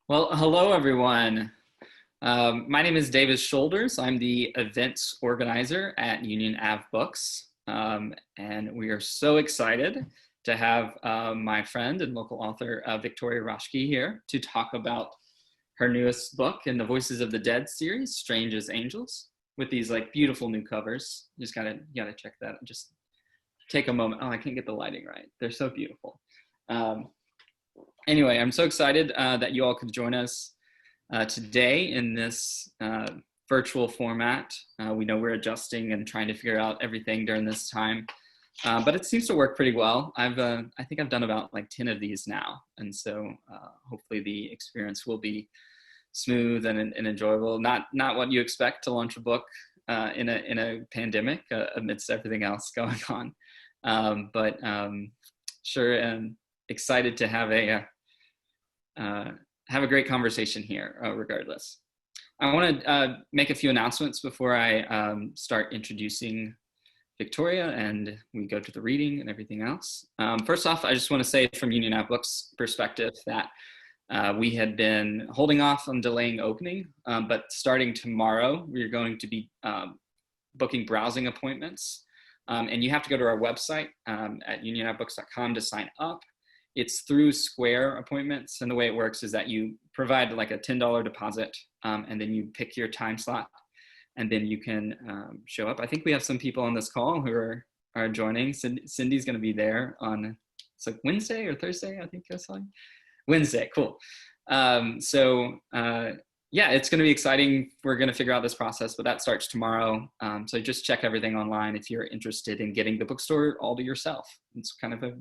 Well, hello everyone. My name is Davis Shoulders. I'm the events organizer at Union Ave Books. And we are so excited to have my friend and local author, Victoria Raschke, here to talk about her newest book in the Voices of the Dead series, Strange as Angels, with these like beautiful new covers. You gotta check that. Just take a moment. Oh, I can't get the lighting right. They're so beautiful. Um, anyway, I'm so excited that you all could join us today in this virtual format. We know we're adjusting and trying to figure out everything during this time, but it seems to work pretty well. I think I've done about like 10 of these now, and so hopefully the experience will be smooth and enjoyable. Not what you expect to launch a book in a pandemic amidst everything else going on, but sure am excited to have a great conversation here, regardless. I want to make a few announcements before I start introducing Victoria and we go to the reading and everything else. First off, I just want to say from Union Ave Books perspective that we had been holding off on delaying opening, but starting tomorrow, we're going to be booking browsing appointments. And you have to go to our website at unionavebooks.com to sign up. It's through Square appointments, and the way it works is that you provide like a $10 deposit, and then you pick your time slot, and then you can show up. I think we have some people on this call who are joining. Cindy's going to be there on, it's like Wednesday or Thursday, I think that's like Wednesday. Cool. Yeah, it's going to be exciting. We're going to figure out this process, but that starts tomorrow. So just check everything online if you're interested in getting the bookstore all to yourself. It's kind of a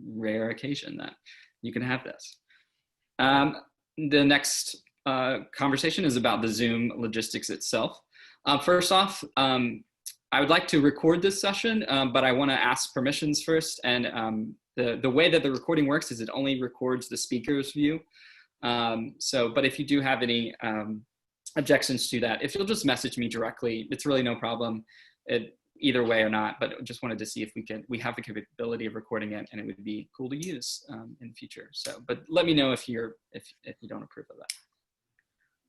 rare occasion that you can have this. The next conversation is about the Zoom logistics itself. First off, I would like to record this session, but I want to ask permissions first. And the way that the recording works is it only records the speaker's view. But if you do have any objections to that, if you'll just message me directly, it's really no problem. Either way or not, but just wanted to see if we have the capability of recording it, and it would be cool to use in the future. So, but let me know if you don't approve of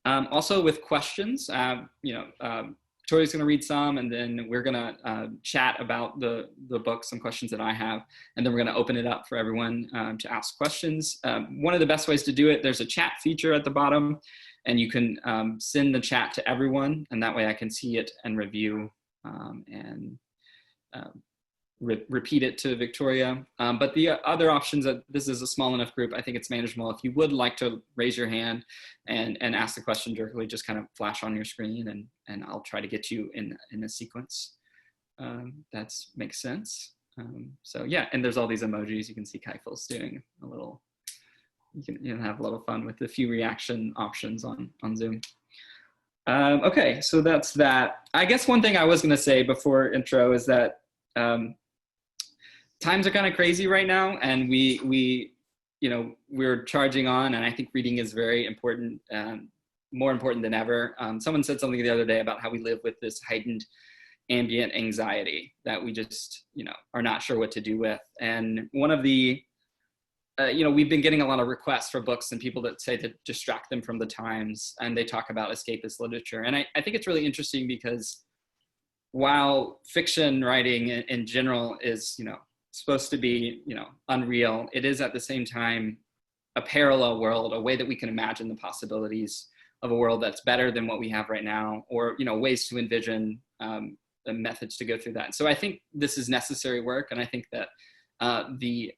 that. Also with questions, Tori's going to read some, and then we're going to chat about the book, some questions that I have, and then we're going to open it up for everyone to ask questions. One of the best ways to do it, there's a chat feature at the bottom, and you can send the chat to everyone, and that way I can see it and review and repeat it to Victoria. But the other options, that this is a small enough group, I think it's manageable. If you would like to raise your hand and ask the question directly, just kind of flash on your screen, and I'll try to get you in a sequence. That makes sense. So yeah, and there's all these emojis. You can see Keifel's doing a little, you can have a little fun with the few reaction options on Zoom. Okay, so that's that. I guess one thing I was going to say before intro is that times are kind of crazy right now, and we're charging on, and I think reading is very important, more important than ever. Someone said something the other day about how we live with this heightened ambient anxiety that we just are not sure what to do with. And one of the we've been getting a lot of requests for books and people that say to distract them from the times, and they talk about escapist literature. And I think it's really interesting because while fiction writing in general is, supposed to be, unreal, it is at the same time a parallel world, a way that we can imagine the possibilities of a world that's better than what we have right now, or, ways to envision the methods to go through that. So I think this is necessary work, and I think that the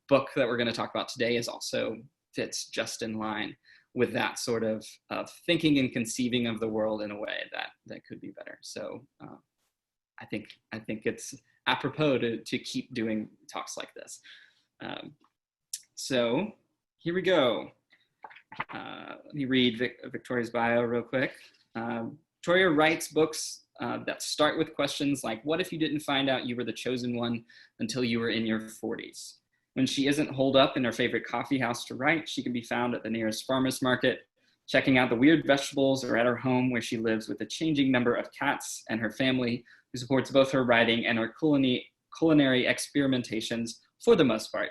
book that we're going to talk about today is also fits just in line with that sort of thinking and conceiving of the world in a way that could be better. So I think it's apropos to keep doing talks like this. So here we go. Let me read Victoria's bio real quick. Victoria writes books that start with questions like, what if you didn't find out you were the chosen one until you were in your 40s? When she isn't holed up in her favorite coffee house to write, she can be found at the nearest farmer's market, checking out the weird vegetables, or at her home where she lives with a changing number of cats and her family, who supports both her writing and her culinary experimentations for the most part.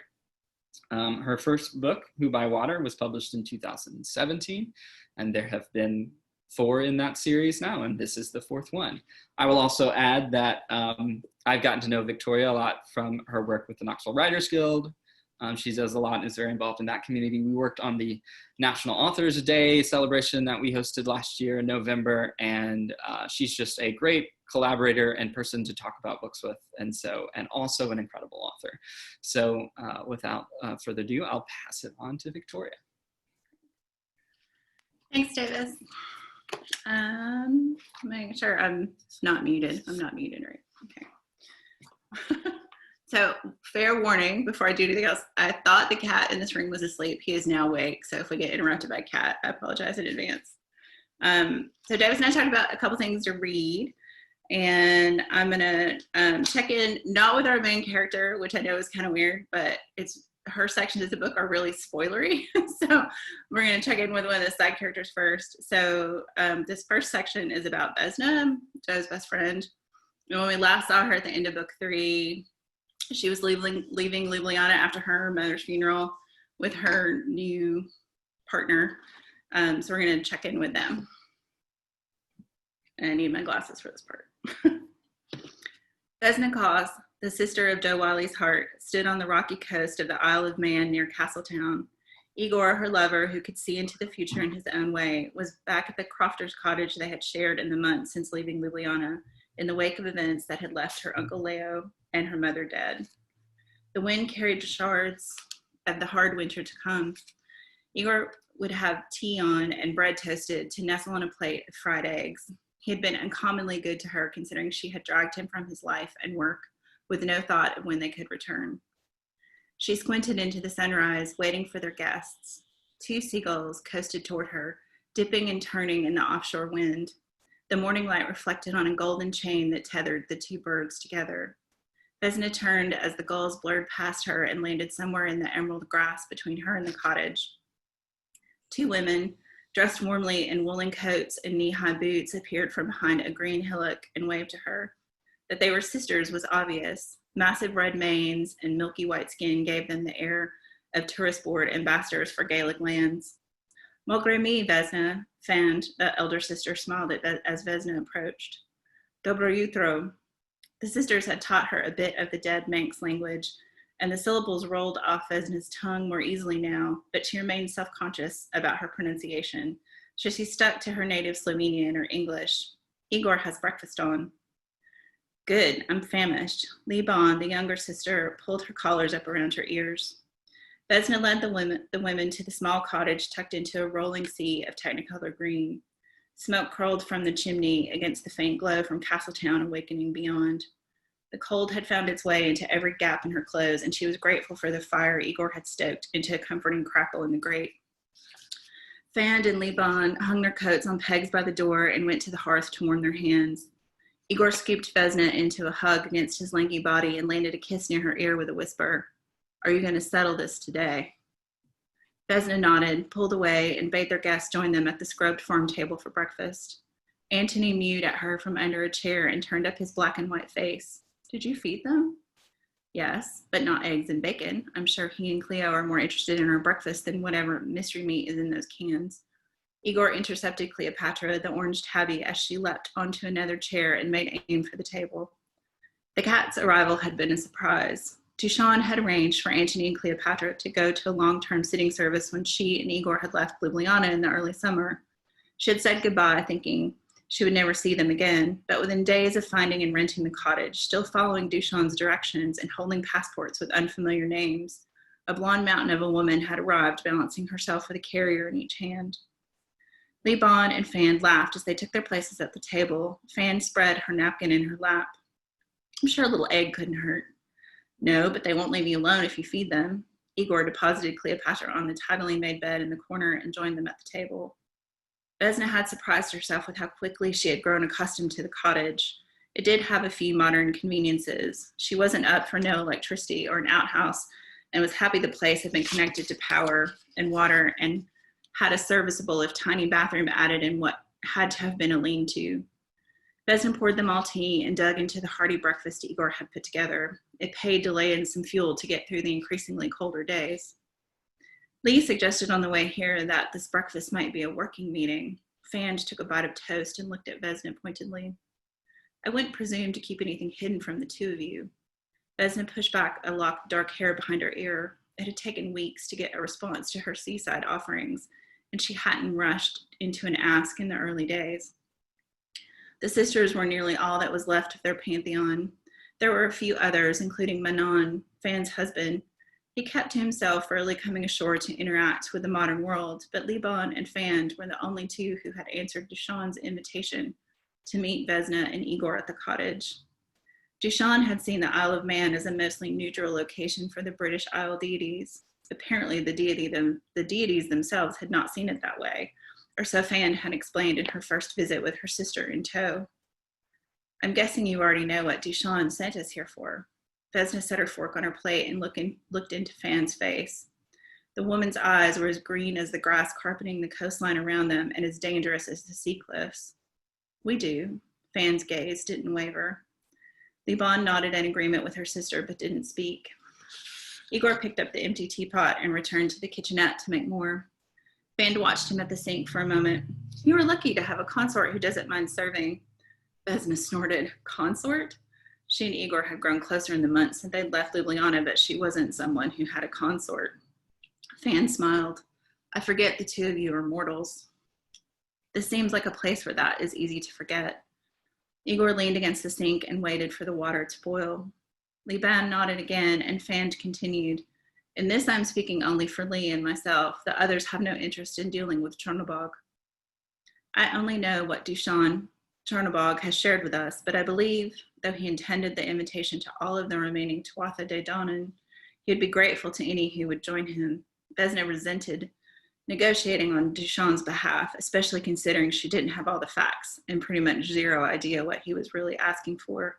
Her first book, Who by Water, was published in 2017, and there have been 4 in that series now, and this is the 4th one. I will also add that I've gotten to know Victoria a lot from her work with the Knoxville Writers Guild. She does a lot and is very involved in that community. We worked on the National Authors Day celebration that we hosted last year in November, and she's just a great collaborator and person to talk about books with, and also an incredible author. So without further ado, I'll pass it on to Victoria. Thanks, Davis. Making sure I'm not muted. I'm not muted, right? Okay. So, fair warning before I do anything else. I thought the cat in this room was asleep. He is now awake. So if we get interrupted by cat, I apologize in advance. So Davis and I talked about a couple things to read, and I'm gonna check in not with our main character, which I know is kind of weird, but her sections of the book are really spoilery. So we're gonna check in with one of the side characters first. So this first section is about Vesna, Joe's best friend. And when we last saw her at the end of book 3, she was leaving Ljubljana after her mother's funeral with her new partner. So we're going to check in with them. And I need my glasses for this part. Vesna Cause, the sister of Joe Wiley's heart, stood on the rocky coast of the Isle of Man near Castletown. Igor, her lover, who could see into the future in his own way, was back at the Crofters' cottage they had shared in the months since leaving Ljubljana, in the wake of events that had left her Uncle Leo and her mother dead. The wind carried shards of the hard winter to come. Igor would have tea on and bread toasted to nestle on a plate of fried eggs. He had been uncommonly good to her, considering she had dragged him from his life and work with no thought of when they could return. She squinted into the sunrise, waiting for their guests. 2 seagulls coasted toward her, dipping and turning in the offshore wind. The morning light reflected on a golden chain that tethered the 2 birds together. Vesna turned as the gulls blurred past her and landed somewhere in the emerald grass between her and the cottage. 2 women, dressed warmly in woolen coats and knee-high boots, appeared from behind a green hillock and waved to her. That they were sisters was obvious. Massive red manes and milky white skin gave them the air of tourist board ambassadors for Gaelic lands. Malgré me, Vesna, Fand, the elder sister, smiled as Vesna approached. Dobro jutro. The sisters had taught her a bit of the dead Manx language, and the syllables rolled off Vesna's tongue more easily now, but she remained self-conscious about her pronunciation, so she stuck to her native Slovenian or English. Igor has breakfast on. Good, I'm famished. Liban, the younger sister, pulled her collars up around her ears. Vesna led the women to the small cottage tucked into a rolling sea of technicolor green. Smoke curled from the chimney against the faint glow from Castletown awakening beyond. The cold had found its way into every gap in her clothes, and she was grateful for the fire Igor had stoked into a comforting crackle in the grate. Fand and Liban hung their coats on pegs by the door and went to the hearth to warm their hands. Igor scooped Vesna into a hug against his lanky body and landed a kiss near her ear with a whisper. Are you going to settle this today? Vesna nodded, pulled away, and bade their guests join them at the scrubbed farm table for breakfast. Antony mewed at her from under a chair and turned up his black and white face. Did you feed them? Yes, but not eggs and bacon. I'm sure he and Cleo are more interested in our breakfast than whatever mystery meat is in those cans. Igor intercepted Cleopatra, the orange tabby, as she leapt onto another chair and made aim for the table. The cat's arrival had been a surprise. Dushan had arranged for Antony and Cleopatra to go to a long-term sitting service when she and Igor had left Ljubljana in the early summer. She had said goodbye, thinking she would never see them again, but within days of finding and renting the cottage, still following Dushan's directions and holding passports with unfamiliar names, a blonde mountain of a woman had arrived, balancing herself with a carrier in each hand. Liban and Fand laughed as they took their places at the table. Fand spread her napkin in her lap. I'm sure a little egg couldn't hurt. No, but they won't leave you alone if you feed them. Igor deposited Cleopatra on the tidily made bed in the corner and joined them at the table. Vesna had surprised herself with how quickly she had grown accustomed to the cottage. It did have a few modern conveniences. She wasn't up for no electricity or an outhouse and was happy the place had been connected to power and water and had a serviceable if tiny bathroom added in what had to have been a lean-to. Vesna poured them all tea and dug into the hearty breakfast Igor had put together. It paid to lay in some fuel to get through the increasingly colder days. Lee suggested on the way here that this breakfast might be a working meeting. Fand took a bite of toast and looked at Vesna pointedly. I wouldn't presume to keep anything hidden from the two of you. Vesna pushed back a lock of dark hair behind her ear. It had taken weeks to get a response to her seaside offerings, and she hadn't rushed into an ask in the early days. The sisters were nearly all that was left of their pantheon. There were a few others, including Manon, Fand's husband. He kept to himself, rarely coming ashore to interact with the modern world, but Liban and Fand were the only two who had answered Duchamp's invitation to meet Vesna and Igor at the cottage. Duchamp had seen the Isle of Man as a mostly neutral location for the British Isle deities. Apparently, the deities themselves had not seen it that way, or so Fand had explained in her first visit with her sister in tow. I'm guessing you already know what Duchamp sent us here for. Vesna set her fork on her plate and looked into Fand's face. The woman's eyes were as green as the grass carpeting the coastline around them and as dangerous as the sea cliffs. We do. Fand's gaze didn't waver. Liban nodded in agreement with her sister but didn't speak. Igor picked up the empty teapot and returned to the kitchenette to make more. Fand watched him at the sink for a moment. You were lucky to have a consort who doesn't mind serving. Vesna snorted. Consort? She and Igor had grown closer in the months since they'd left Ljubljana, but she wasn't someone who had a consort. Fand smiled. I forget the two of you are mortals. This seems like a place where that is easy to forget. Igor leaned against the sink and waited for the water to boil. Liban nodded again, and Fand continued. In this, I'm speaking only for Lee and myself. The others have no interest in dealing with Chernobog. I only know what Duchamp Chernobog has shared with us, but I believe, though he intended the invitation to all of the remaining Tuatha De Danann, he would be grateful to any who would join him. Vesna resented negotiating on Duchamp's behalf, especially considering she didn't have all the facts and pretty much zero idea what he was really asking for.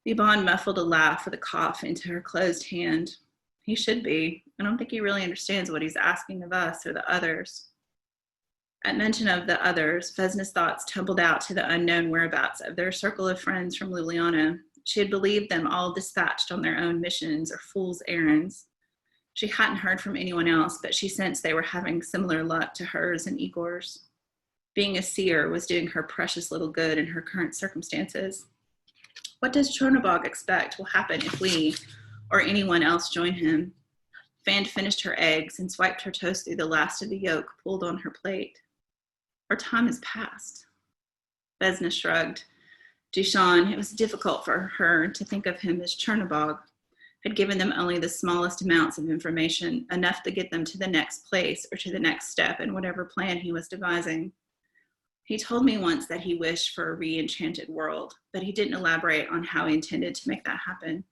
Liban muffled a laugh with a cough into her closed hand. He should be. I don't think he really understands what he's asking of us or the others. At mention of the others, Vesna's thoughts tumbled out to the unknown whereabouts of their circle of friends from Ljubljana. She had believed them all dispatched on their own missions or fool's errands. She hadn't heard from anyone else, but she sensed they were having similar luck to hers and Igor's. Being a seer was doing her precious little good in her current circumstances. What does Chernobog expect will happen if we, or anyone else, join him? Fand finished her eggs and swiped her toast through the last of the yolk pulled on her plate. Our time has passed. Vesna shrugged. Duchamp, it was difficult for her to think of him as Chernobog, had given them only the smallest amounts of information, enough to get them to the next place or to the next step in whatever plan he was devising. He told me once that he wished for a re-enchanted world, but he didn't elaborate on how he intended to make that happen.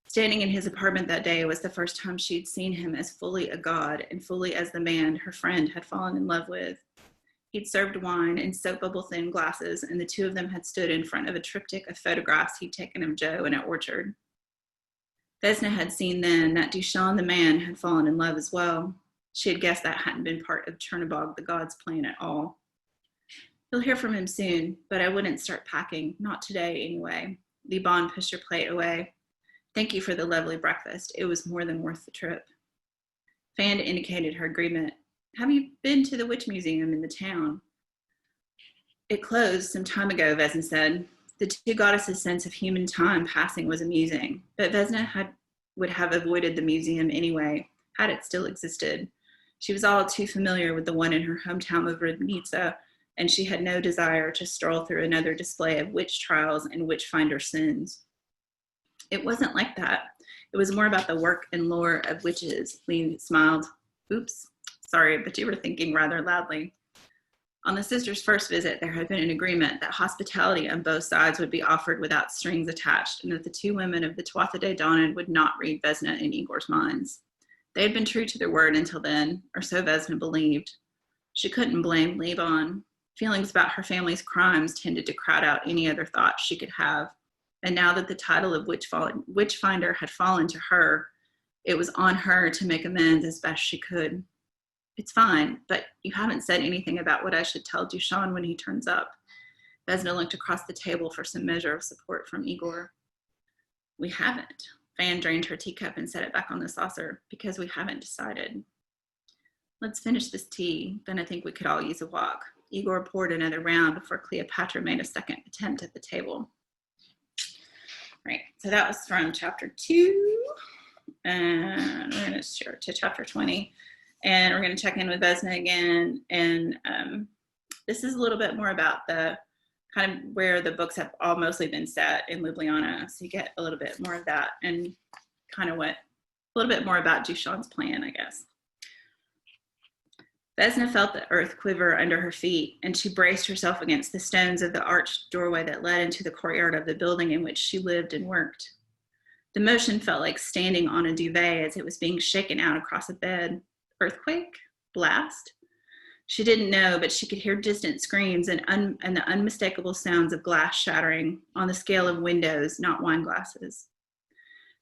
Standing in his apartment that day was the first time she'd seen him as fully a god and fully as the man her friend had fallen in love with. He'd served wine in soap bubble-thin glasses, and the two of them had stood in front of a triptych of photographs he'd taken of Joe in an orchard. Vesna had seen then that Duchamp the man had fallen in love as well. She had guessed that hadn't been part of Chernobog the god's plan at all. You'll hear from him soon, but I wouldn't start packing, not today anyway. Liban pushed her plate away. Thank you for the lovely breakfast. It was more than worth the trip. Fand indicated her agreement. Have you been to the Witch Museum in the town? It closed some time ago, Vesna said. The two goddesses' sense of human time passing was amusing, but Vesna would have avoided the museum anyway, had it still existed. She was all too familiar with the one in her hometown of Rudnica, and she had no desire to stroll through another display of witch trials and witch-finder sins. It wasn't like that. It was more about the work and lore of witches. Lee smiled. Oops, sorry, but you were thinking rather loudly. On the sisters' first visit, there had been an agreement that hospitality on both sides would be offered without strings attached, and that the two women of the Tuatha De Danann would not read Vesna and Igor's minds. They had been true to their word until then, or so Vesna believed. She couldn't blame Liban. Feelings about her family's crimes tended to crowd out any other thoughts she could have, and now that the title of Witchfinder had fallen to her, it was on her to make amends as best she could. It's fine, but you haven't said anything about what I should tell Duchamp when he turns up. Vesna looked across the table for some measure of support from Igor. We haven't. Fan drained her teacup and set it back on the saucer, because we haven't decided. Let's finish this tea, then I think we could all use a walk. Igor poured another round before Cleopatra made a second attempt at the table. Right, so that was from chapter 2, and we're going to share to chapter 20, and we're going to check in with Vesna again, and this is a little bit more about the kind of where the books have all mostly been set in Ljubljana, so you get a little bit more of that, and kind of a little bit more about Dušan's plan, I guess. Vesna felt the earth quiver under her feet, and she braced herself against the stones of the arched doorway that led into the courtyard of the building in which she lived and worked. The motion felt like standing on a duvet as it was being shaken out across a bed. Earthquake? Blast? She didn't know, but she could hear distant screams and the unmistakable sounds of glass shattering on the scale of windows, not wine glasses.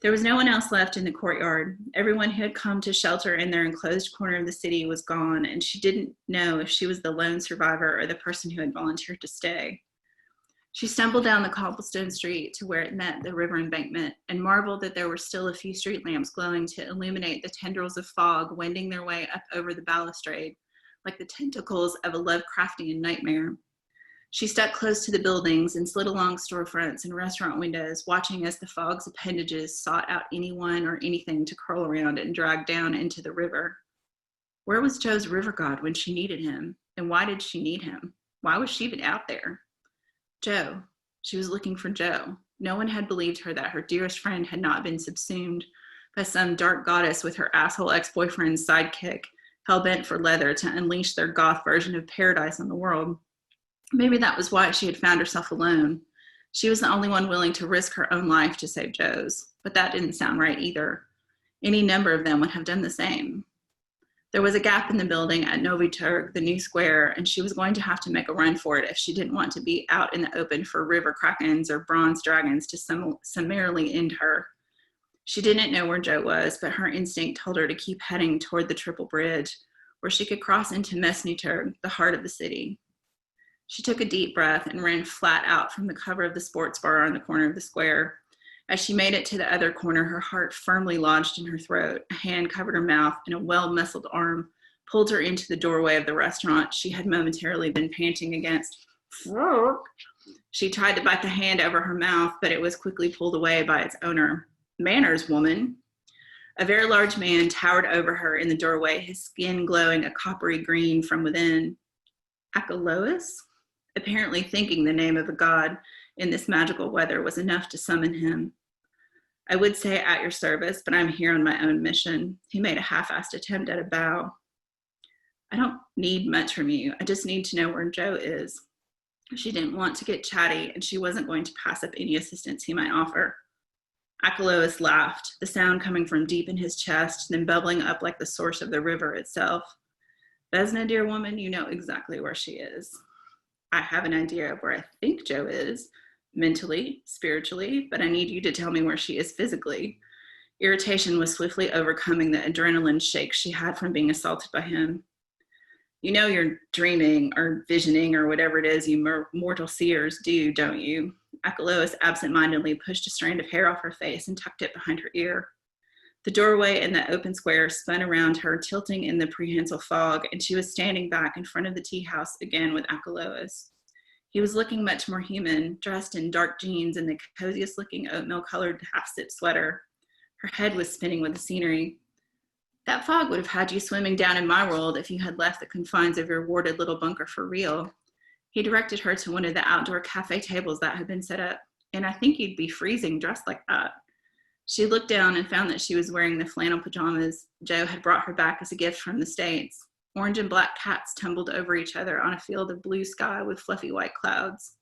There was no one else left in the courtyard. Everyone who had come to shelter in their enclosed corner of the city was gone, and she didn't know if she was the lone survivor or the person who had volunteered to stay. She stumbled down the cobblestone street to where it met the river embankment and marveled that there were still a few street lamps glowing to illuminate the tendrils of fog wending their way up over the balustrade, like the tentacles of a Lovecraftian nightmare. She stuck close to the buildings and slid along storefronts and restaurant windows, watching as the fog's appendages sought out anyone or anything to curl around and drag down into the river. Where was Joe's river god when she needed him? And why did she need him? Why was she even out there? Joe. She was looking for Joe. No one had believed her that her dearest friend had not been subsumed by some dark goddess with her asshole ex-boyfriend's sidekick, hell-bent for leather to unleash their goth version of paradise on the world. Maybe that was why she had found herself alone. She was the only one willing to risk her own life to save Joe's, but that didn't sound right either. Any number of them would have done the same. There was a gap in the building at Novi Trg, the new square, and she was going to have to make a run for it if she didn't want to be out in the open for river krakens or bronze dragons to summarily end her. She didn't know where Joe was, but her instinct told her to keep heading toward the Triple Bridge, where she could cross into Mesny Trg, the heart of the city. She took a deep breath and ran flat out from the cover of the sports bar on the corner of the square. As she made it to the other corner, her heart firmly lodged in her throat. A hand covered her mouth, and a well-muscled arm pulled her into the doorway of the restaurant she had momentarily been panting against. She tried to bite the hand over her mouth, but it was quickly pulled away by its owner. Manners, woman. A very large man towered over her in the doorway, his skin glowing a coppery green from within. Achelous? Apparently thinking the name of a god in this magical weather was enough to summon him. I would say at your service, but I'm here on my own mission. He made a half-assed attempt at a bow. I don't need much from you. I just need to know where Joe is. She didn't want to get chatty, and she wasn't going to pass up any assistance he might offer. Achelous laughed, the sound coming from deep in his chest, then bubbling up like the source of the river itself. Vesna, dear woman, you know exactly where she is. I have an idea of where I think Joe is, mentally, spiritually, but I need you to tell me where she is physically. Irritation was swiftly overcoming the adrenaline shake she had from being assaulted by him. You know you're dreaming or visioning or whatever it is you mortal seers do, don't you? Achelous absentmindedly pushed a strand of hair off her face and tucked it behind her ear. The doorway in the open square spun around her, tilting in the prehensile fog, and she was standing back in front of the tea house again with Achelous. He was looking much more human, dressed in dark jeans and the coziest-looking oatmeal-colored half-zip sweater. Her head was spinning with the scenery. That fog would have had you swimming down in my world if you had left the confines of your warded little bunker for real. He directed her to one of the outdoor cafe tables that had been set up, and I think you'd be freezing dressed like that. She looked down and found that she was wearing the flannel pajamas Joe had brought her back as a gift from the States. Orange and black cats tumbled over each other on a field of blue sky with fluffy white clouds.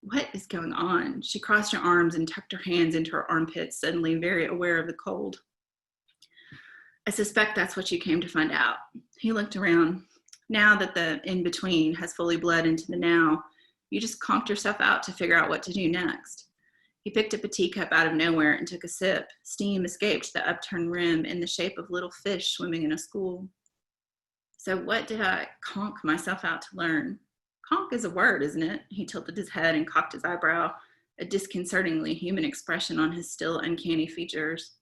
What is going on? She crossed her arms and tucked her hands into her armpits, suddenly very aware of the cold. I suspect that's what you came to find out. He looked around. Now that the in-between has fully bled into the now, you just conked yourself out to figure out what to do next. He picked up a teacup out of nowhere and took a sip. Steam escaped the upturned rim in the shape of little fish swimming in a school. So what did I conk myself out to learn? Conk is a word, isn't it? He tilted his head and cocked his eyebrow, a disconcertingly human expression on his still uncanny features.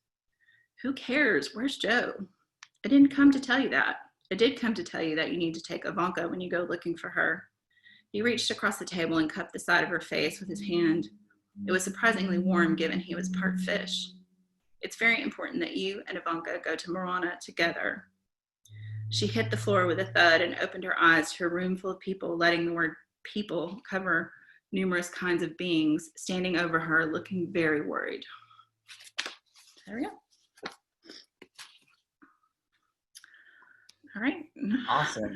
Who cares? Where's Joe? I didn't come to tell you that. I did come to tell you that you need to take Ivanka when you go looking for her. He reached across the table and cupped the side of her face with his hand. It was surprisingly warm given he was part fish. It's very important that you and Ivanka go to Marana together. She hit the floor with a thud and opened her eyes to a room full of people, letting the word people cover numerous kinds of beings, standing over her, looking very worried. There we go. All right. Awesome.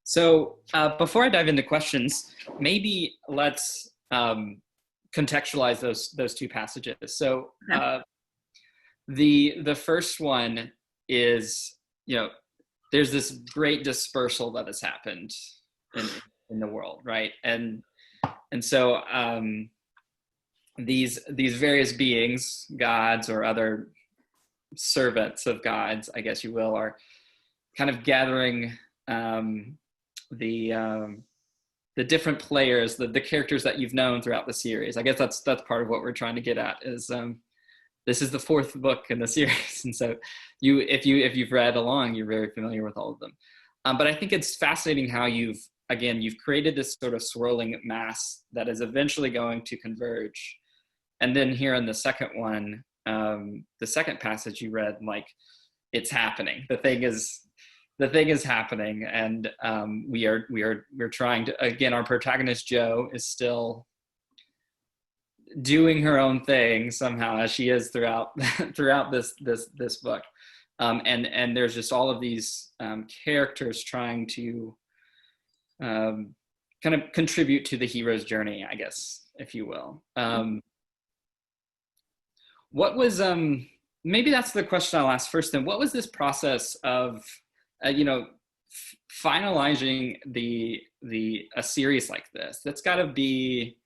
So before I dive into questions, maybe let's contextualize those two passages. So the first one is, there's this great dispersal that has happened in the world, right? And so these various beings, gods or other servants of gods, I guess you will, are kind of gathering the different players, the characters that you've known throughout the series. I guess that's part of what we're trying to get at is this is the fourth book in the series, and so if you've read along, you're very familiar with all of them. But I think it's fascinating how you've created this sort of swirling mass that is eventually going to converge, and then here in the second one, the second passage you read, like it's happening. The thing is happening, and we're trying to, again, our protagonist Jo is still doing her own thing somehow, as she is throughout this book, and there's just all of these characters trying to kind of contribute to the hero's journey, I guess, if you will. What was maybe that's the question I'll ask first. Then, what was this process of finalizing a series like this? That's got to be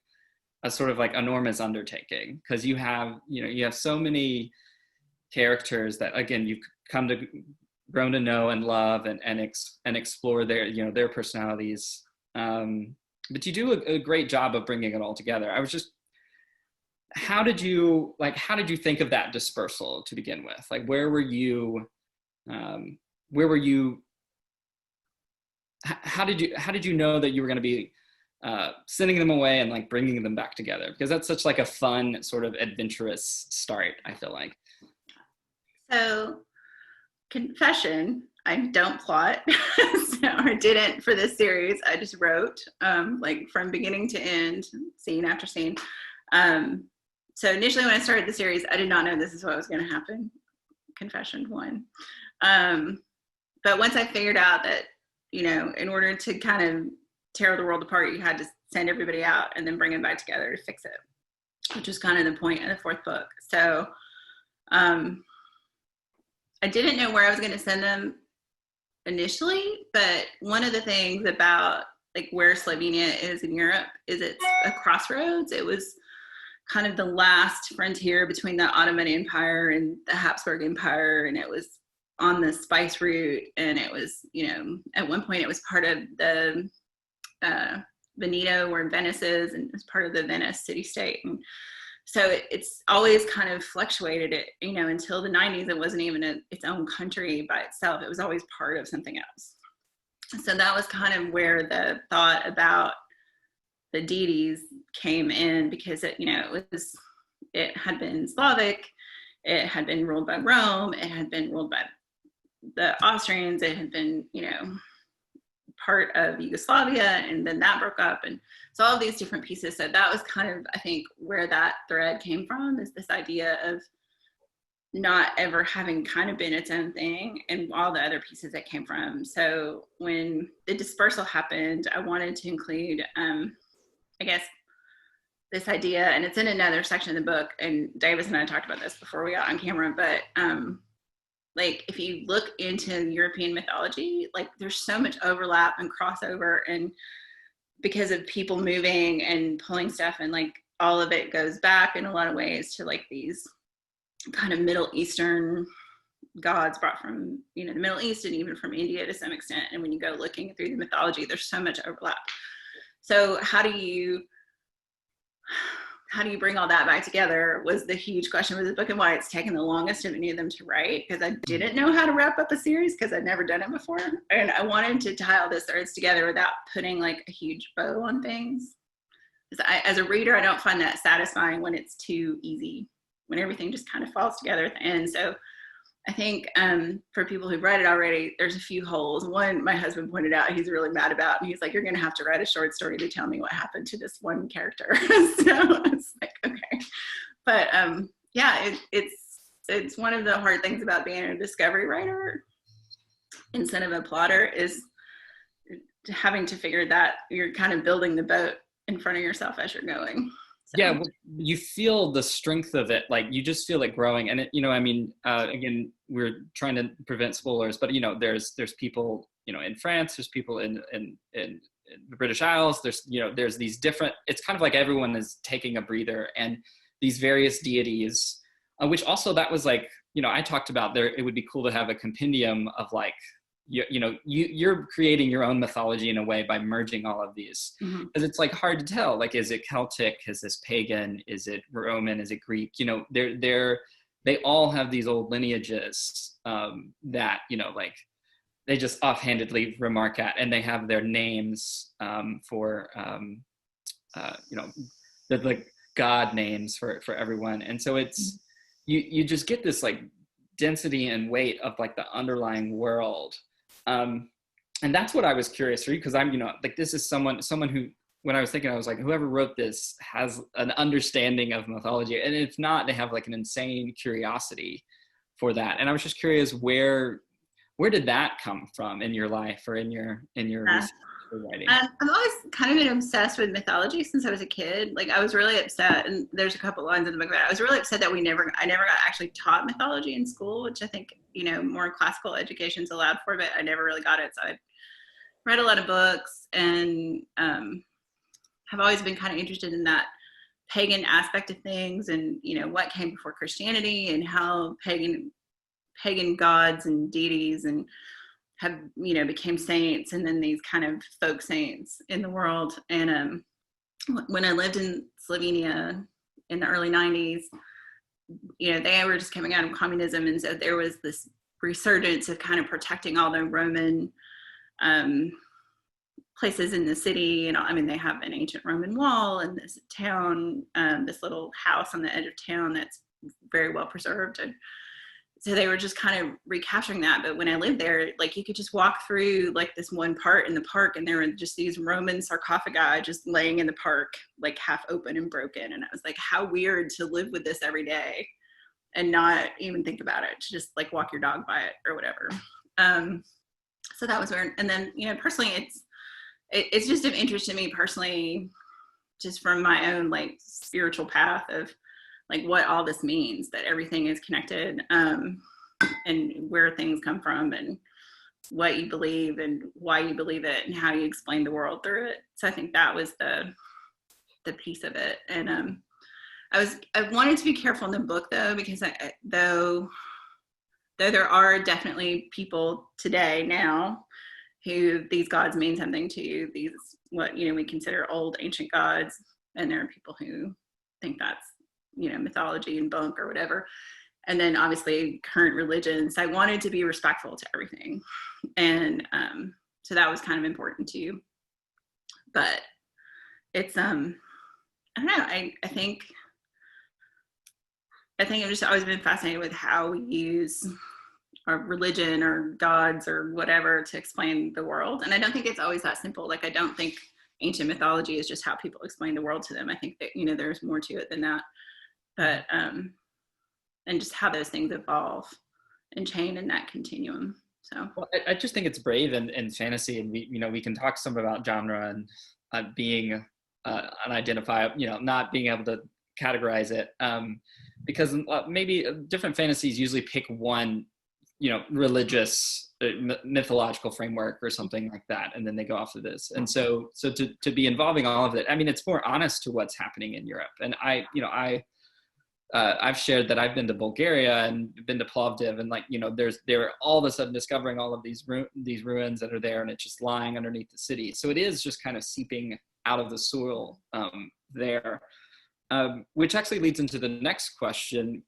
a sort of like enormous undertaking, because you have so many characters that, again, you've grown to know and love and explore their personalities. But you do a great job of bringing it all together. I was just, how did you think of that dispersal to begin with? Like, where were you? How did you know that you were going to be sending them away and like bringing them back together? Because that's such like a fun sort of adventurous start, I feel like. So, confession, I don't plot, or didn't for this series. I just wrote, like from beginning to end, scene after scene. So initially when I started the series, I did not know this is what was going to happen. Confession one. But once I figured out that, in order to kind of tear the world apart, you had to send everybody out and then bring them back together to fix it, which was kind of the point of the fourth book. So I didn't know where I was going to send them initially, but one of the things about like where Slovenia is in Europe is it's a crossroads. It was kind of the last frontier between the Ottoman Empire and the Habsburg Empire, and it was on the spice route, and it was, at one point it was part of the Veneto, where Venice is, and it was part of the Venice city-state. And so it's always kind of fluctuated it, until the 90s. It wasn't even its own country by itself. It was always part of something else. So that was kind of where the thought about the deities came in, because it had been Slavic, it had been ruled by Rome, it had been ruled by the Austrians, it had been, part of Yugoslavia, and then that broke up, and so all of these different pieces. So that was kind of, I think, where that thread came from, is this idea of not ever having kind of been its own thing, and all the other pieces that came from. So when the dispersal happened, I wanted to include, I guess, this idea, and it's in another section of the book, and Davis and I talked about this before we got on camera, but like if you look into European mythology, like there's so much overlap and crossover, and because of people moving and pulling stuff, and like all of it goes back in a lot of ways to like these kind of Middle Eastern gods brought from, the Middle East and even from India to some extent. And when you go looking through the mythology, there's so much overlap. So how do you bring all that back together was the huge question with this book, and why it's taken the longest of any of them to write, because I didn't know how to wrap up a series because I'd never done it before. And I wanted to tie all the threads together without putting like a huge bow on things. As a reader, I don't find that satisfying when it's too easy, when everything just kind of falls together at the end. So I think for people who've read it already, there's a few holes. One, my husband pointed out he's really mad about, and he's like, you're going to have to write a short story to tell me what happened to this one character. So it's like, okay. But yeah, it's one of the hard things about being a discovery writer instead of a plotter is having to figure that you're kind of building the boat in front of yourself as you're going. So. Yeah, well, you feel the strength of it. Like you just feel it growing. And it, again, we're trying to prevent spoilers, but there's people, in France, there's people in the British Isles. There's these different, it's kind of like everyone is taking a breather, and these various deities, which also that was like, I talked about there, it would be cool to have a compendium of like, you're creating your own mythology in a way by merging all of these, because it's like hard to tell, like, is it Celtic, is this pagan, is it Roman, is it Greek? They all have these old lineages that like they just offhandedly remark at, and they have their names for the like god names for everyone. And so it's you just get this like density and weight of like the underlying world. And that's what I was curious for you, because I'm, like, this is someone who, when I was thinking, I was like, whoever wrote this has an understanding of mythology. And if not, they have like an insane curiosity for that. And I was just curious, where did that come from in your life or in your research for writing? I've always kind of been obsessed with mythology since I was a kid. Like I was really upset, and there's a couple lines in the book about it. I was really upset that I never got actually taught mythology in school, which I think, more classical education's allowed for, but I never really got it. So I read a lot of books and have always been kind of interested in that pagan aspect of things, and, what came before Christianity, and how pagan gods and deities and have, became saints, and then these kind of folk saints in the world. And when I lived in Slovenia in the early 90s, they were just coming out of communism. And so there was this resurgence of kind of protecting all the Roman places in the city. They have an ancient Roman wall in this town, this little house on the edge of town that's very well preserved. And so they were just kind of recapturing that. But when I lived there, like you could just walk through like this one part in the park, and there were just these Roman sarcophagi just laying in the park, like half open and broken. And I was like, how weird to live with this every day and not even think about it, to just like walk your dog by it or whatever. So that was weird. And then, personally, it's just of interest to me personally, just from my own like spiritual path of like what all this means, that everything is connected, and where things come from, and what you believe and why you believe it, and how you explain the world through it. So I think that was the piece of it. And I wanted to be careful in the book though, because though there are definitely people today now who these gods mean something to, these what we consider old ancient gods, and there are people who think that's mythology and bunk or whatever. And then obviously current religions. I wanted to be respectful to everything. And so that was kind of important too. But it's, I don't know, I think I've just always been fascinated with how we use our religion or gods or whatever to explain the world. And I don't think it's always that simple. Like, I don't think ancient mythology is just how people explain the world to them. I think that, there's more to it than that. But, and just how those things evolve and change in that continuum. So, well, I just think it's brave in fantasy, and we can talk some about genre and being unidentifiable, not being able to categorize it, because maybe different fantasies usually pick one, religious mythological framework or something like that, and then they go off of this. And so to be involving all of it, it's more honest to what's happening in Europe. And I I've shared that I've been to Bulgaria and been to Plovdiv, and like, they're all of a sudden discovering all of these ruins that are there, and it's just lying underneath the city. So it is just kind of seeping out of the soil there, which actually leads into the next question.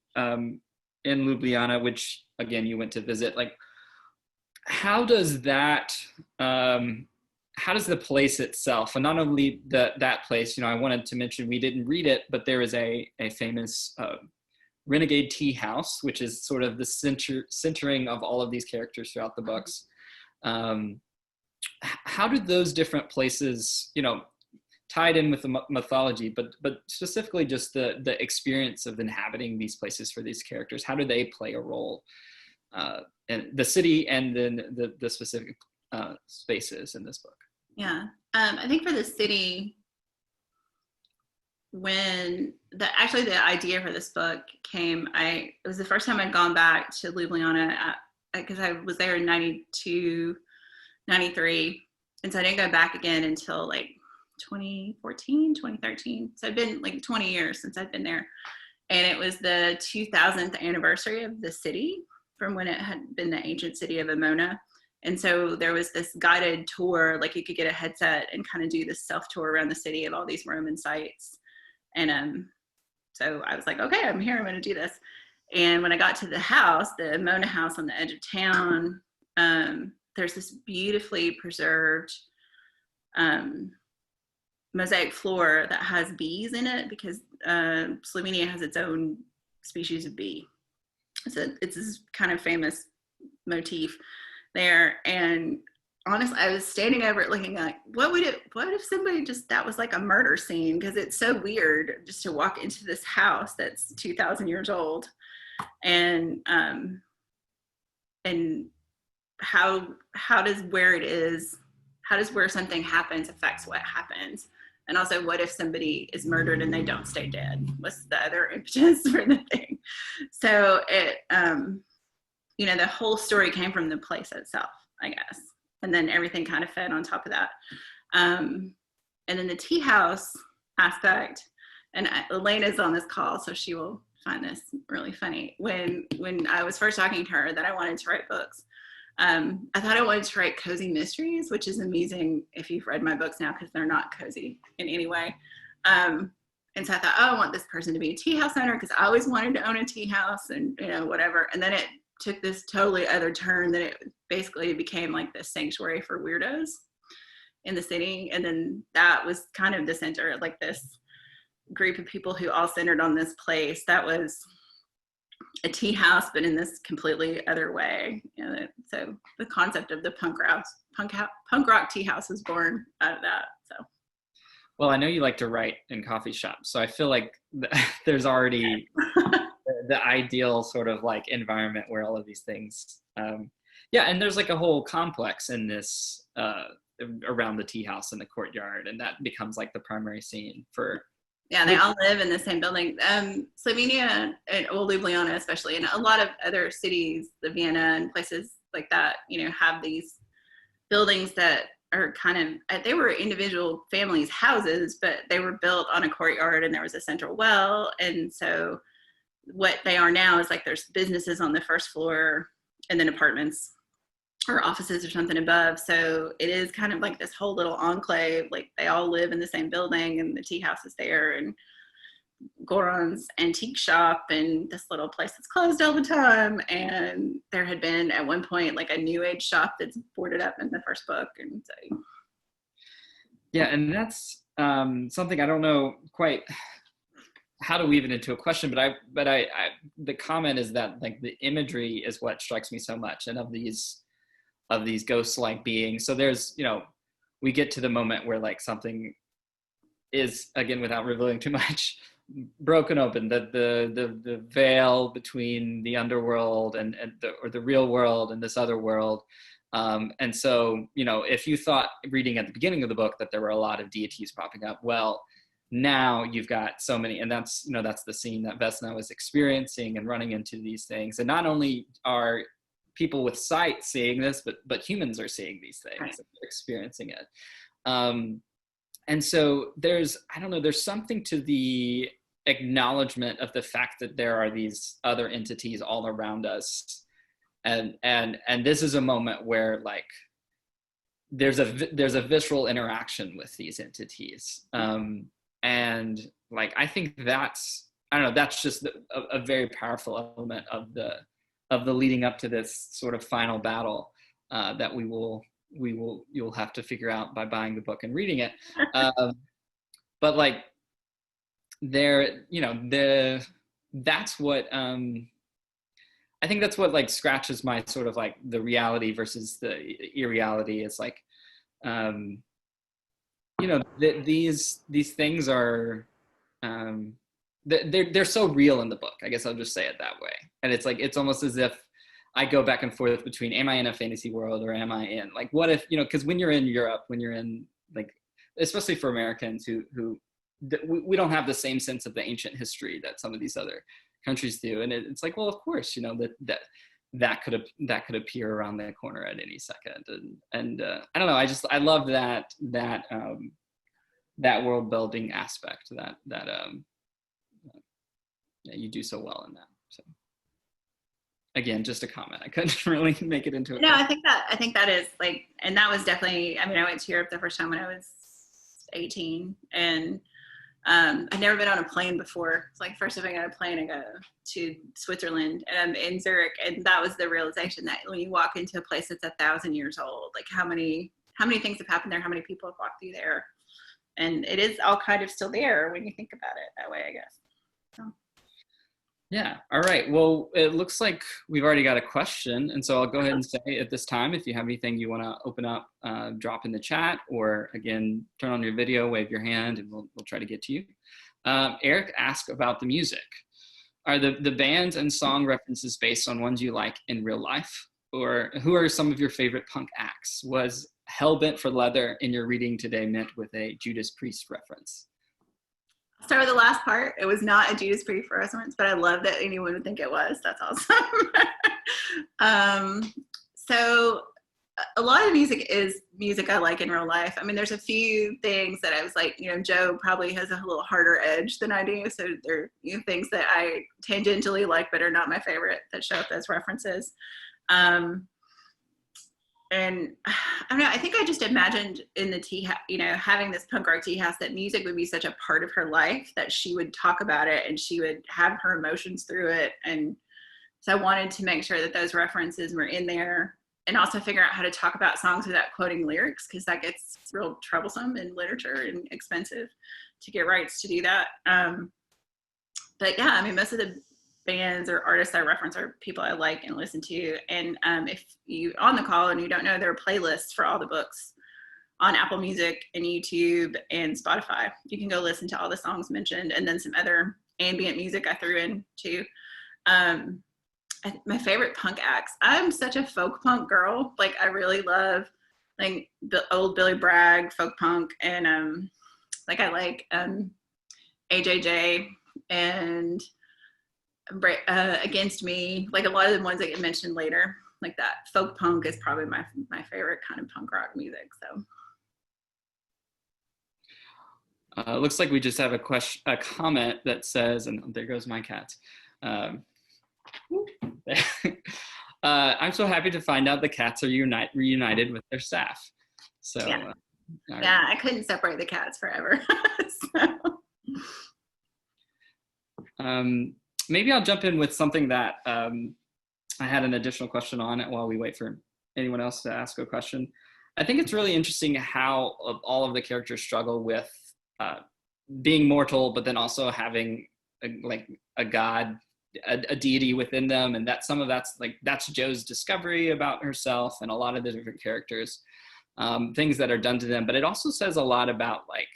In Ljubljana, which again you went to visit, like how does that how does the place itself, and not only that place, I wanted to mention, we didn't read it, but there is a famous renegade tea house, which is sort of the centering of all of these characters throughout the books. How did those different places, tied in with the mythology, but specifically just the experience of inhabiting these places for these characters, how do they play a role in the city and then the specific spaces in this book? Yeah, I think for the city, when the idea for this book came, it was the first time I'd gone back to Ljubljana, because I was there in 92, 93, and so I didn't go back again until like 2014, 2013. So it'd been like 20 years since I'd been there, and it was the 2000th anniversary of the city from when it had been the ancient city of Emona. And so there was this guided tour, like you could get a headset and kind of do this self-tour around the city of all these Roman sites. And so I was like, okay, I'm here, I'm going to do this. And when I got to the house, the Emona house on the edge of town, there's this beautifully preserved mosaic floor that has bees in it, because Slovenia has its own species of bee. So it's this kind of famous motif there. And honestly, I was standing over it looking like, what if somebody that was like a murder scene? Because it's so weird just to walk into this house that's 2,000 years old, and how does where something happens affects what happens. And also, what if somebody is murdered and they don't stay dead? What's the other impetus for the thing? So it, the whole story came from the place itself, I guess. And then everything kind of fed on top of that. And then the tea house aspect, and Elena's on this call, so she will find this really funny. When I was first talking to her that I wanted to write books, I thought I wanted to write cozy mysteries, which is amusing if you've read my books now, because they're not cozy in any way. And so I thought, I want this person to be a tea house owner, because I always wanted to own a tea house and, whatever. And then it took this totally other turn that it basically became like this sanctuary for weirdos in the city. And then that was kind of the center, like this group of people who all centered on this place that was a tea house, but in this completely other way. So the concept of the punk rock tea house was born out of that. So, well, I know you like to write in coffee shops, so I feel like there's already the ideal sort of like environment where all of these things, and there's like a whole complex in this around the tea house in the courtyard, and that becomes like the primary scene for. Yeah, they all live in the same building. Slovenia, and Ljubljana especially, and a lot of other cities, the Vienna and places like that, have these buildings that are kind of, they were individual families' houses, but they were built on a courtyard, and there was a central well. And so what they are now is like there's businesses on the first floor and then apartments or offices or something above. So it is kind of like this whole little enclave, like they all live in the same building, and the tea house is there, and Goran's antique shop, and this little place that's closed all the time. And there had been at one point like a new age shop that's boarded up in the first book. And so yeah, and that's something I don't know quite how to weave it into a question, but I the comment is that like the imagery is what strikes me so much, and of these ghost-like beings. So there's, we get to the moment where like something is, again, without revealing too much, broken open, the veil between the underworld and the real world and this other world. And so, if you thought reading at the beginning of the book that there were a lot of deities popping up, well, now you've got so many, and that's the scene that Vesna was experiencing and running into these things. And not only are people with sight seeing this, but humans are seeing these things, right, and experiencing it. And so there's something to the acknowledgement of the fact that there are these other entities all around us, and this is a moment where like there's a visceral interaction with these entities, and like I think that's, I don't know, that's just a very powerful element of the leading up to this sort of final battle that you'll have to figure out by buying the book and reading it. But like there, you know, that's what I think that's what like scratches my sort of like the reality versus the irreality. Is like, you know, these things are, they're so real in the book. I guess I'll just say it that way. And it's like, it's almost as if I go back and forth between, am I in a fantasy world or am I in, like, what if, you know, because when you're in Europe, when you're in, like, especially for Americans who we don't have the same sense of the ancient history that some of these other countries do. And it's like, well, of course, you know, that could appear around the corner at any second. And I don't know, I love that world building aspect that you do so well in that. So again, just a comment. I couldn't really make it into a No, I think that is like, and that was definitely, I mean, I went to Europe the first time when I was 18, and I'd never been on a plane before. It's like, first time I got on a plane, I go to Switzerland, and I'm in Zurich, and that was the realization that when you walk into a place that's 1,000 years old, like how many things have happened there, how many people have walked through there, and it is all kind of still there when you think about it that way, I guess. So. Yeah. All right. Well, it looks like we've already got a question. And so I'll go ahead and say at this time, if you have anything you want to open up, drop in the chat, or again, turn on your video, wave your hand, and we'll try to get to you. Eric asked about the music. Are the bands and song references based on ones you like in real life? Or who are some of your favorite punk acts? Was Hellbent for Leather in your reading today meant with a Judas Priest reference? I'll start with the last part. It was not a Judas Priest reference, but I love that anyone would think it was. That's awesome. So a lot of music is music I like in real life. I mean, there's a few things that I was like, you know, Joe probably has a little harder edge than I do. So there are, you know, things that I tangentially like but are not my favorite that show up as references. And I don't know, I think I just imagined in the tea, you know, having this punk rock tea house, that music would be such a part of her life that she would talk about it and she would have her emotions through it. And so I wanted to make sure that those references were in there, and also figure out how to talk about songs without quoting lyrics, because that gets real troublesome in literature and expensive to get rights to do that. But yeah, I mean, most of the bands or artists I reference are people I like and listen to. And if you on the call and you don't know, there are playlists for all the books on Apple Music and YouTube and Spotify. You can go listen to all the songs mentioned, and then some other ambient music I threw in too. My favorite punk acts. I'm such a folk punk girl. Like, I really love like the old Billy Bragg folk punk, and like I like AJJ and Against Me, like a lot of the ones that get mentioned later, like that folk punk is probably my favorite kind of punk rock music. So Looks like we just have a comment that says, and there goes my cat. I'm so happy to find out the cats are reunited with their staff. So yeah, yeah, I couldn't separate the cats forever. So. Maybe I'll jump in with something that I had an additional question on it while we wait for anyone else to ask a question. I think it's really interesting how all of the characters struggle with being mortal, but then also having a god, a deity within them, and that some of that's Jo's discovery about herself and a lot of the different characters, things that are done to them. But it also says a lot about, like,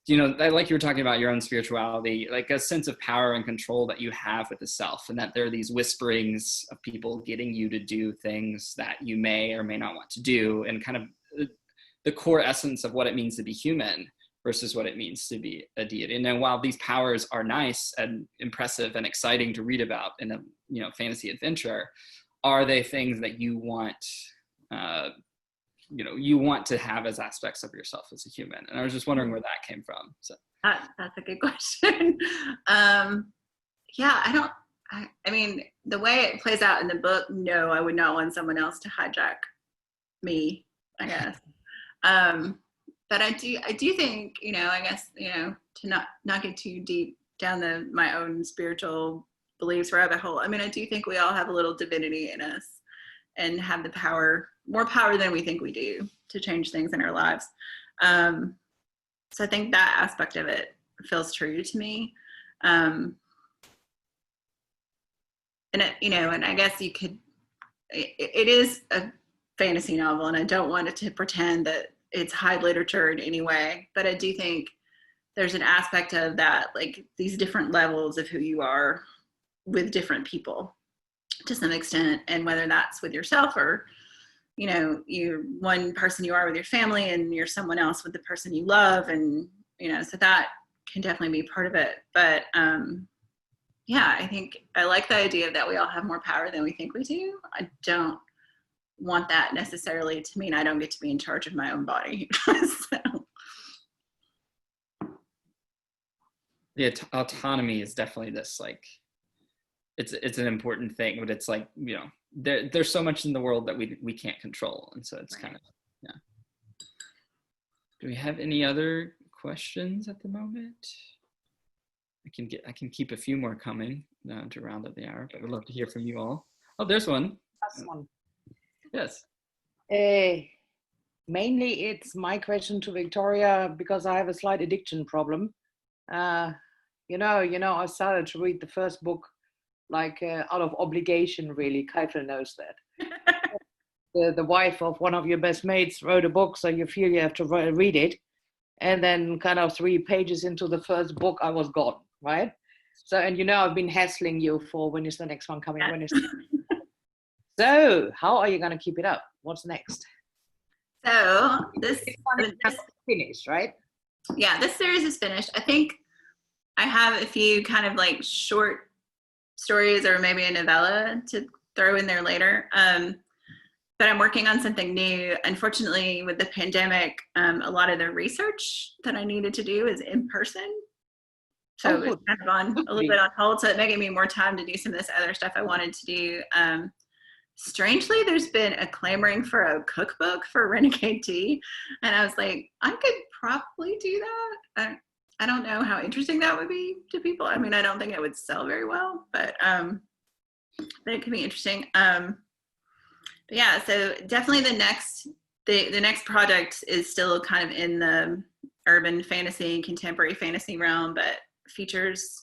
you know, like you were talking about your own spirituality, like a sense of power and control that you have with the self, and that there are these whisperings of people getting you to do things that you may or may not want to do, and kind of the core essence of what it means to be human versus what it means to be a deity. And then while these powers are nice and impressive and exciting to read about in a, you know, fantasy adventure, are they things that you want, you know, you want to have as aspects of yourself as a human? And I was just wondering where that came from. So That's a good question. Yeah, I mean, the way it plays out in the book, no, I would not want someone else to hijack me, I guess. But I do think, I guess, to not get too deep down my own spiritual beliefs rabbit hole. I mean, I do think we all have a little divinity in us and have the power, more power than we think we do, to change things in our lives. So I think that aspect of it feels true to me. And I guess it is a fantasy novel, and I don't want it to pretend that it's high literature in any way, but I do think there's an aspect of that, like these different levels of who you are with different people to some extent, and whether that's with yourself or, you're one person you are with your family and you're someone else with the person you love, and, so that can definitely be part of it. But yeah, I think I like the idea that we all have more power than we think we do. I don't want that necessarily to mean I don't get to be in charge of my own body. So. Yeah, autonomy is definitely this, like, it's an important thing, but it's like, there's so much in the world that we can't control, and so it's kind of, yeah. Do we have any other questions at the moment? I can keep a few more coming to round up the hour, but I'd love to hear from you all. Oh, there's one. That's one. Yes. Mainly it's my question to Victoria, because I have a slight addiction problem. I started to read the first book like out of obligation, really. Keifel knows that. The wife of one of your best mates wrote a book, so you feel you have to read it. And then kind of 3 pages into the first book, I was gone, right? So, and I've been hassling you for when is the next one coming? When is So, how are you going to keep it up? What's next? So, this finished, right? Yeah, this series is finished. I think I have a few kind of like short stories or maybe a novella to throw in there later. But I'm working on something new. Unfortunately, with the pandemic, a lot of the research that I needed to do is in person. So it's kind of on a little bit on hold. So it may give me more time to do some of this other stuff I wanted to do. Strangely, there's been a clamoring for a cookbook for Renegade Tea. And I was like, I could probably do that. I don't know how interesting that would be to people. I mean, I don't think it would sell very well, but it could be interesting. But yeah, so definitely the next project is still kind of in the urban fantasy, contemporary fantasy realm, but features,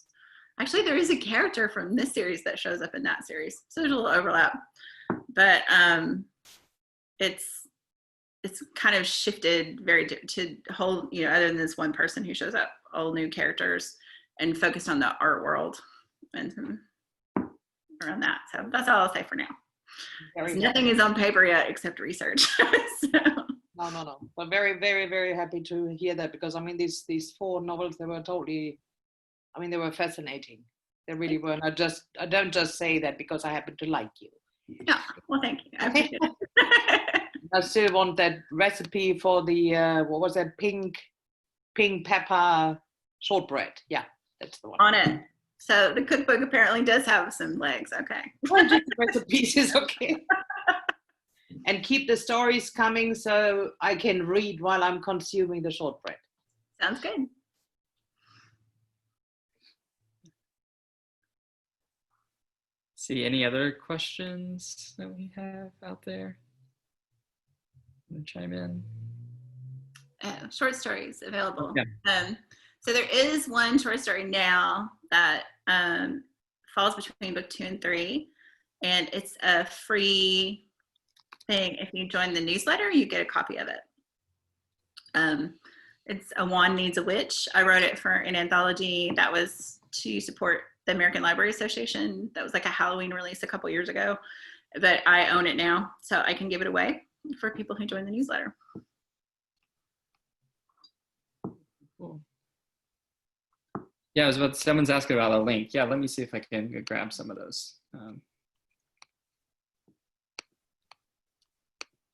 actually there is a character from this series that shows up in that series. So there's a little overlap, but it's kind of shifted very to whole, other than this one person who shows up, all new characters, and focused on the art world and around that. So that's all I'll say for now. Nothing is on paper yet except research. So. No. But very, very, very happy to hear that, because I mean these 4 novels, they were totally, they were fascinating. They really were. And I don't just say that because I happen to like you. Yeah, well, thank you. I appreciate it. I still want that recipe for the what was that, pink pepper shortbread. Yeah, that's the one. On it. So the cookbook apparently does have some legs. Okay. Recipes is okay. And keep the stories coming so I can read while I'm consuming the shortbread. Sounds good. See any other questions that we have out there? Chime in. Short stories available. Yeah. So there is one short story now that falls between book 2 and 3, and it's a free thing. If you join the newsletter, you get a copy of it. It's A Wand Needs a Witch. I wrote it for an anthology that was to support the American Library Association. That was like a Halloween release a couple years ago, but I own it now, so I can give it away for people who join the newsletter. Cool. Yeah, someone's asking about a link. Yeah, let me see if I can grab some of those.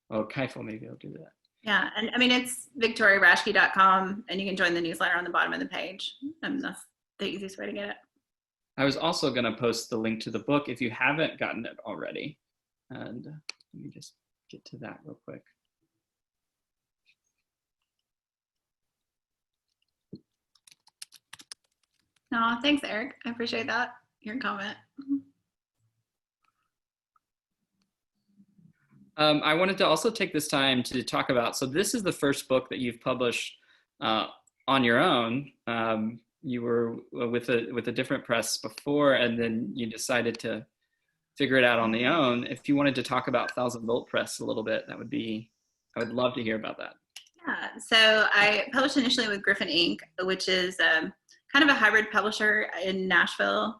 Keifel maybe I'll do that. Yeah, and I mean, it's victoriaraschke.com, and you can join the newsletter on the bottom of the page. That's the easiest way to get it. I was also going to post the link to the book if you haven't gotten it already. And let me just get to that real quick. No, thanks, Eric. I appreciate that, your comment. I wanted to also take this time to talk about, so this is the first book that you've published on your own. You were with a different press before, and then you decided to figure it out on the own. If you wanted to talk about 1000 Volt Press a little bit, I would love to hear about that. Yeah, so I published initially with Griffin Inc., which is kind of a hybrid publisher in Nashville.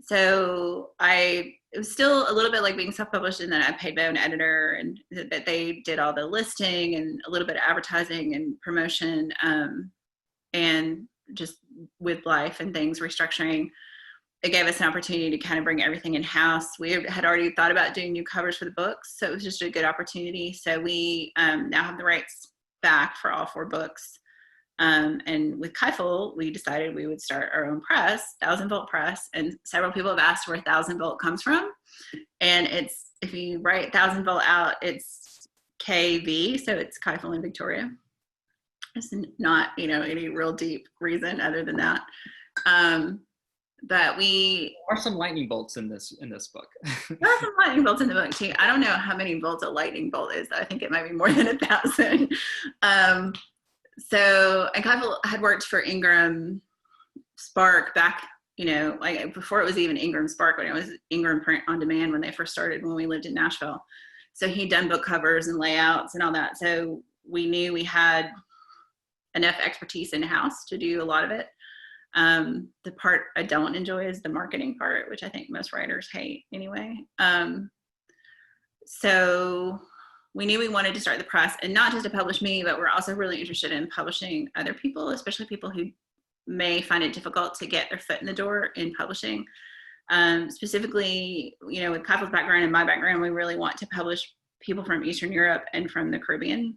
So it was still a little bit like being self-published, and then I paid my own editor, and that they did all the listing and a little bit of advertising and promotion, and just with life and things restructuring, it gave us an opportunity to kind of bring everything in-house. We had already thought about doing new covers for the books, so it was just a good opportunity. So we now have the rights back for all 4 books. And with Keifel, we decided we would start our own press, 1000 Volt Press, and several people have asked where 1000 Volt comes from. And it's, if you write 1000 Volt out, it's KV, so it's Keifel and Victoria. It's not, any real deep reason other than that. But there are some lightning bolts in this book. There are some lightning bolts in the book too. I don't know how many volts a lightning bolt is. I think it might be more than 1,000. So, and Keifel had worked for Ingram Spark back, like before it was even Ingram Spark, when it was Ingram Print on Demand when they first started, when we lived in Nashville. So he'd done book covers and layouts and all that. So we knew we had enough expertise in-house to do a lot of it. The part I don't enjoy is the marketing part, which I think most writers hate anyway. So we knew we wanted to start the press, and not just to publish me, but we're also really interested in publishing other people, especially people who may find it difficult to get their foot in the door in publishing. Specifically, with Keifel's background and my background, we really want to publish people from Eastern Europe and from the Caribbean,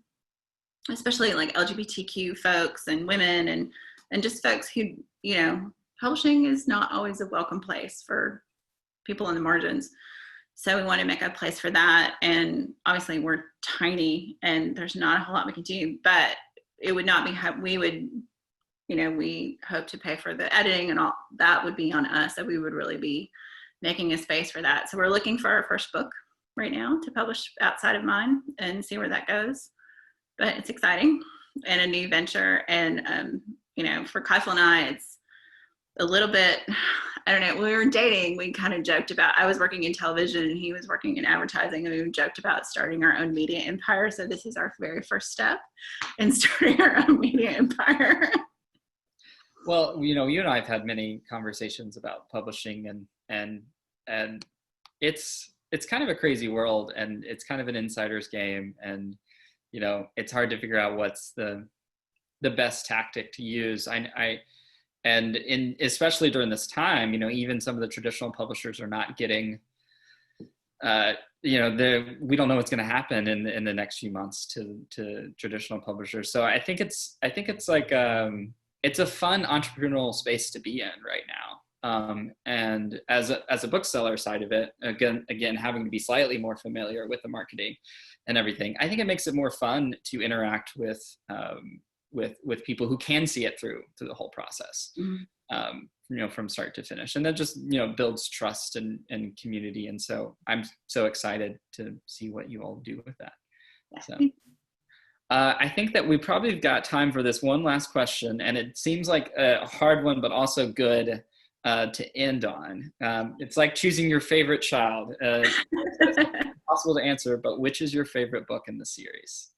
especially like LGBTQ folks and women and just folks who, publishing is not always a welcome place for people in the margins. So we want to make a place for that. And obviously we're tiny and there's not a whole lot we can do, but it would not be, we hope to pay for the editing and all that would be on us. So we would really be making a space for that. So we're looking for our first book right now to publish outside of mine and see where that goes. But it's exciting and a new venture. And, for Keifel and I, it's a little bit, I don't know, when we were dating, we kind of joked about, I was working in television and he was working in advertising, and we joked about starting our own media empire. So this is our very first step in starting our own media empire. Well, you and I have had many conversations about publishing, and it's kind of a crazy world, and it's kind of an insider's game, and it's hard to figure out what's the best tactic to use. And especially during this time, even some of the traditional publishers are not getting, we don't know what's going to happen in the next few months to traditional publishers. So I think it's like, it's a fun entrepreneurial space to be in right now. And as a bookseller side of it, again, having to be slightly more familiar with the marketing and everything, I think it makes it more fun to interact with people who can see it through the whole process, from start to finish. And that just, builds trust and community. And so I'm so excited to see what you all do with that. So I think that we probably have got time for this one last question, and it seems like a hard one, but also good to end on. It's like choosing your favorite child. It's impossible to answer, but which is your favorite book in the series?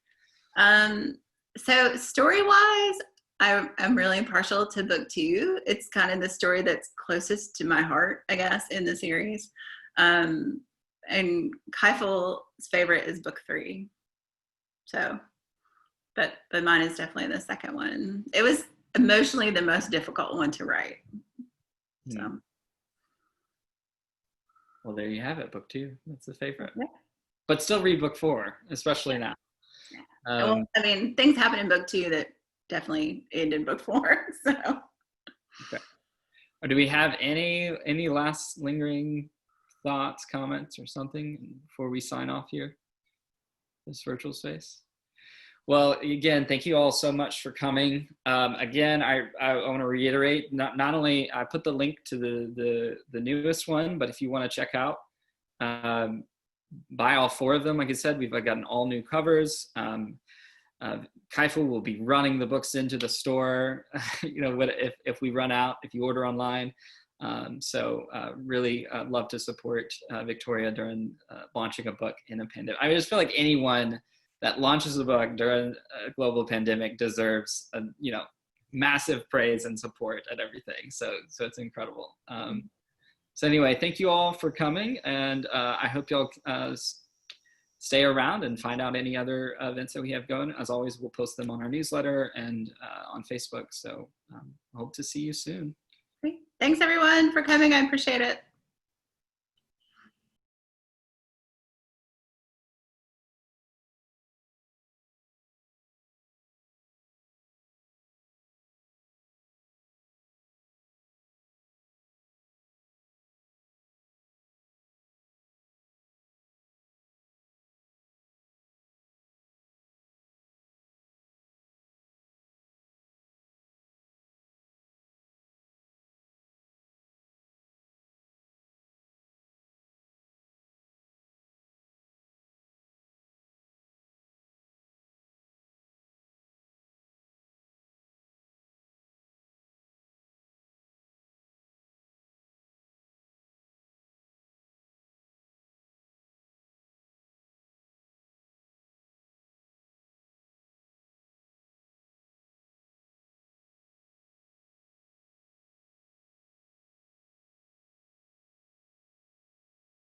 So story-wise, I'm really partial to book 2. It's kind of the story that's closest to my heart, I guess, in the series. And Keifel's favorite is book 3. So, but mine is definitely the second one. It was emotionally the most difficult one to write. So. Well, there you have it, book 2. That's the favorite. Yeah. But still read book 4, especially now. Well, Um, I mean, things happen in book 2 that definitely end in book 4. So okay. Or do we have any last lingering thoughts, comments, or something before we sign off here, this virtual space? Well, again, thank you all so much for coming. Again, I want to reiterate, not only I put the link to the newest one, but if you want to check out, buy all 4 of them. Like I said, we've gotten all new covers. Kaifu will be running the books into the store, if we run out, if you order online. Really love to support Victoria during launching a book in a pandemic. I just feel like anyone that launches a book during a global pandemic deserves, massive praise and support at everything. So it's incredible. So anyway, thank you all for coming, and I hope y'all stay around and find out any other events that we have going. As always, we'll post them on our newsletter and on Facebook. So hope to see you soon. thanks everyone for coming. I appreciate it.